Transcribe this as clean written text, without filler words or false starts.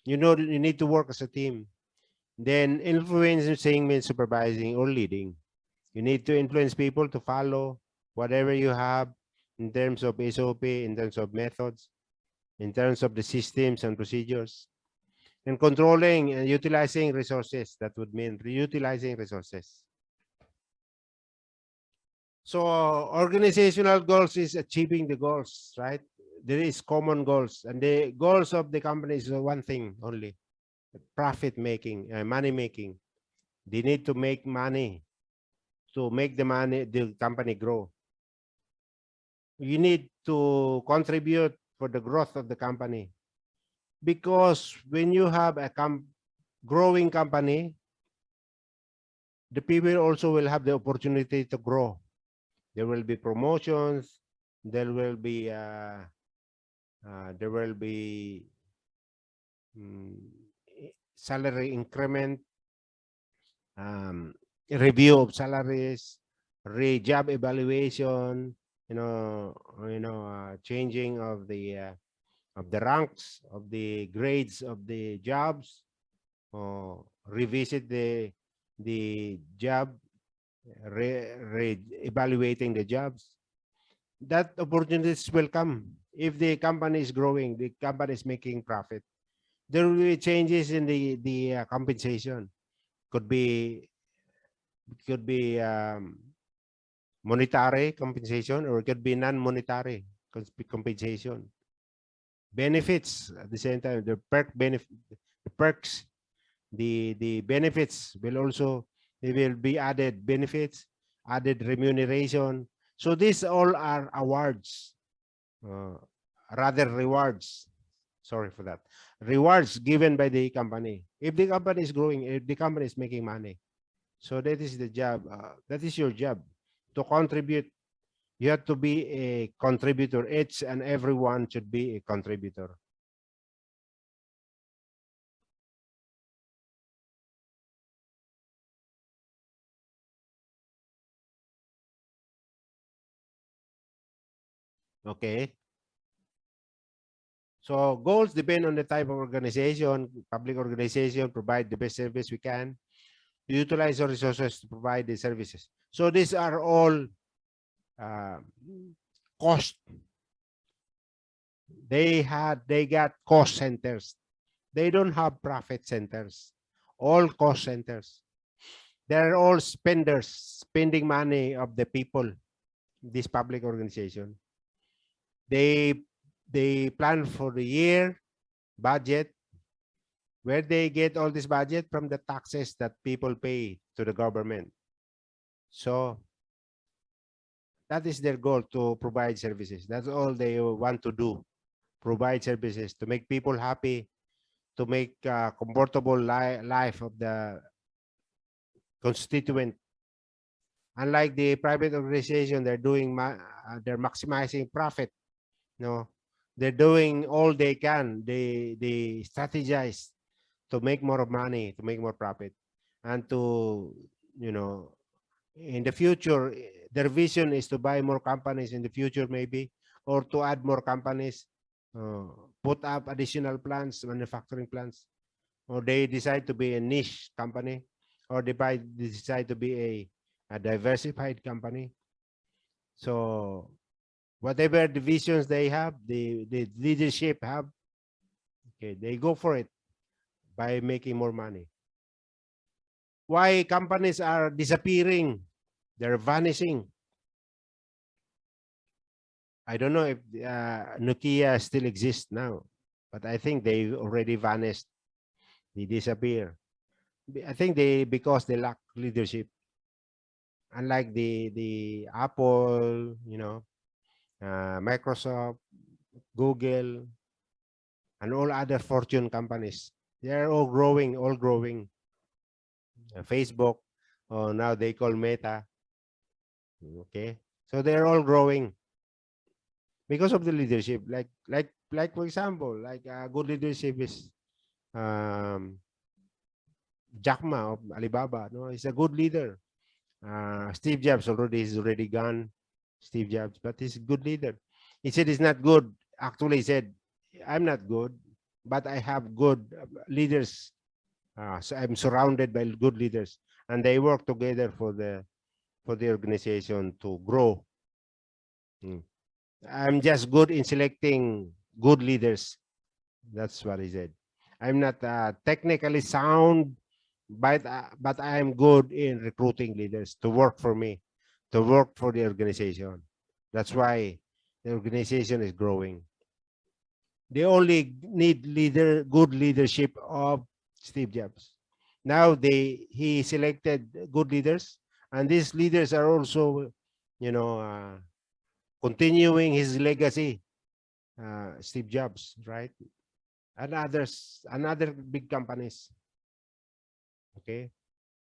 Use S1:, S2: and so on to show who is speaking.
S1: You know, you need to work as a team. Then influencing means supervising or leading. You need to influence people to follow whatever you have in terms of SOP, in terms of methods, in terms of the systems and procedures. And controlling and utilizing resources. That would mean reutilizing resources. So organizational goals is achieving the goals, right? There is common goals, and the goals of the company is one thing only: profit making, money making. They need to make money to make the company grow. You need to contribute for the growth of the company, because when you have a growing company, the people also will have the opportunity to grow. There will be promotions. There will be mm, salary increment, um, review of salaries, job evaluation. Changing of the ranks, of the grades of the jobs, or revisit the job, evaluating the jobs. That opportunities will come if the company is growing, the company is making profit. There will be changes in the compensation. Could be could be monetary compensation, or it could be non-monetary compensation. Benefits at the same time, the perks, the benefits will also, they will be added benefits, added remuneration. So these all are awards, uh, rather rewards. Sorry for that. Rewards given by the company. If the company is growing, if the company is making money. So that is the job. That is your job, to contribute. You have to be a contributor. Each and everyone should be a contributor. Okay. So goals depend on the type of organization. Public organization provide the best service we can. Utilize our resources to provide the services. So these are all uh, cost. They got cost centers. They don't have profit centers. All cost centers. They're all spenders, spending money of the people. This public organization. They they plan for the year budget. Where they get all this budget? From the taxes that people pay to the government. So that is their goal, to provide services. That's all they want to do. Provide services to make people happy, to make comfortable life of the constituent. Unlike the private organization, they're maximizing profit. No, they're doing all they can. They strategize to make more money, to make more profit, and to, in the future, their vision is to buy more companies in the future, maybe, or to add more companies, uh, put up additional plants, manufacturing plants, or they decide to be a niche company, or they decide to be a diversified company. So whatever divisions they have, the leadership have, okay, they go for it by making more money. Why companies are disappearing? They're vanishing. I don't know if Nokia still exists now, but I think they already vanished. They disappear. I think because they lack leadership. Unlike the Apple, Microsoft, Google, and all other fortune companies, they are all growing, Facebook, now they call Meta. Okay, so they're all growing because of the leadership. Like for example, like good leadership is um, Jack Ma of Alibaba. No, he's a good leader. Steve Jobs is already gone. Steve Jobs, but he's a good leader. He said he's not good. Actually, he said, "I'm not good. but I have good leaders. So I'm surrounded by good leaders, and they work together for the organization to grow. Mm. I'm just good in selecting good leaders. That's what he said. I'm not technically sound, but I'm good in recruiting leaders to work for me, to work for the organization. That's why the organization is growing. They only need good leadership of Steve Jobs. Now he selected good leaders, and these leaders are also, you know, continuing his legacy. Steve Jobs, right? And others, and other big companies. Okay.